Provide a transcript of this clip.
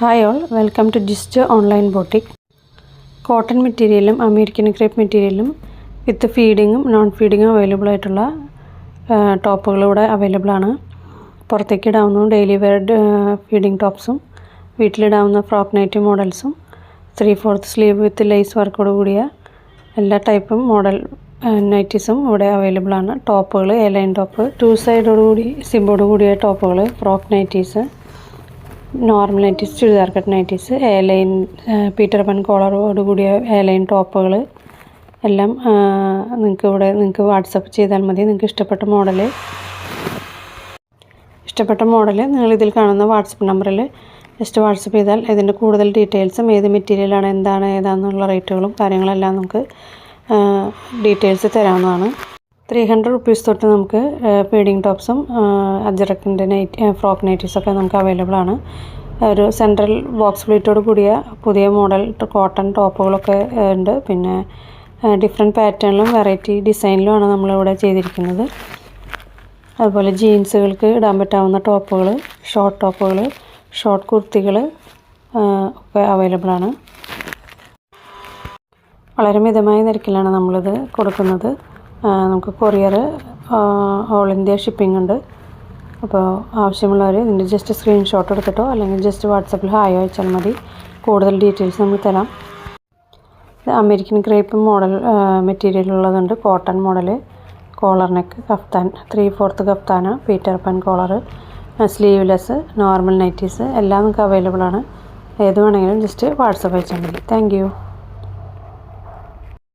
Hi all, welcome to Gist Online Boutique. Cotton material, American crepe material with feeding, non-feeding available ആയിട്ടുള്ള ടോപ്പുകൾ available ആണ്. പുറത്തേക്ക് ഇടാവുന്ന daily wear feeding ടോപ്സും വീട്ടിലിടാവുന്ന frock nighty മോഡൽസും 3/4 sleeve with lace വർക്കോട് കൂടിയ എല്ലാ ടൈപ്പും മോഡൽ നൈറ്റീസും ഇവിടെ അവൈലബിൾ ആണ്. ടോപ്പുകൾ എ ലൈൻ ടോപ്പ്, 2 സൈഡോട് കൂടി സിബോട് കൂടിയ ടോപ്പുകൾ, frock nighties, normal nighties, churidar cut nighties, A line Peter Pan കോളറോട് കൂടിയ എ ലൈൻ ടോപ്പുകൾ എല്ലാം നിങ്ങൾക്ക് വാട്സപ്പ് ചെയ്താൽ മതി. നിങ്ങൾക്ക് ഇഷ്ടപ്പെട്ട മോഡൽ നിങ്ങൾ ഇതിൽ കാണുന്ന വാട്സപ്പ് നമ്പറിൽ ജസ്റ്റ് വാട്സപ്പ് ചെയ്താൽ ഇതിൻ്റെ കൂടുതൽ ഡീറ്റെയിൽസും ഏത് മെറ്റീരിയലാണ് ഏതാണെന്നുള്ള റേറ്റുകളും കാര്യങ്ങളെല്ലാം നമുക്ക് ഡീറ്റെയിൽസ് തരാവുന്നതാണ്. 300 റുപ്പീസ് തൊട്ട് നമുക്ക് ഫീഡിങ് ടോപ്സും അജറക്കിൻ്റെ ഫ്രോക്ക് നൈറ്റീസൊക്കെ നമുക്ക് അവൈലബിൾ ആണ്. ഒരു സെൻട്രൽ ബോക്സ് പ്ലേറ്റോട് കൂടിയ പുതിയ മോഡൽ കോട്ടൺ ടോപ്പുകളൊക്കെ ഉണ്ട്. പിന്നെ ഡിഫറെൻറ്റ് പാറ്റേണിലും വെറൈറ്റി ഡിസൈനിലുമാണ് നമ്മളിവിടെ ചെയ്തിരിക്കുന്നത്. അതുപോലെ ജീൻസുകൾക്ക് ഇടാൻ പറ്റാവുന്ന ടോപ്പുകൾ, ഷോർട്ട് ടോപ്പുകൾ, ഷോർട്ട് കുർത്തികൾ ഒക്കെ അവൈലബിൾ ആണ്. വളരെ മിതമായ നിരക്കിലാണ് നമ്മളിത് കൊടുക്കുന്നത്. നമുക്ക് കൊറിയർ ഓൾ ഇന്ത്യ ഷിപ്പിംഗ് ഉണ്ട്. അപ്പോൾ ആവശ്യമുള്ളവർ ഇതിൻ്റെ ജസ്റ്റ് സ്ക്രീൻഷോട്ട് എടുത്തിട്ടോ അല്ലെങ്കിൽ ജസ്റ്റ് വാട്സപ്പിൽ ഹായോ അയച്ചാൽ മതി. കൂടുതൽ ഡീറ്റെയിൽസ് നമ്മൾ തരാം. ഇത് അമേരിക്കൻ ക്രേപ്പ് മോഡൽ മെറ്റീരിയൽ ഉള്ളതുണ്ട്. Cotton model, collar neck, kaftan, 3/4 കഫ്താന, Peter Pan collar, sleeveless, normal nighties എല്ലാം നമുക്ക് അവൈലബിൾ ആണ്. ഏത് വേണമെങ്കിലും ജസ്റ്റ് വാട്സപ്പ് അയച്ചാൽ മതി. Thank you.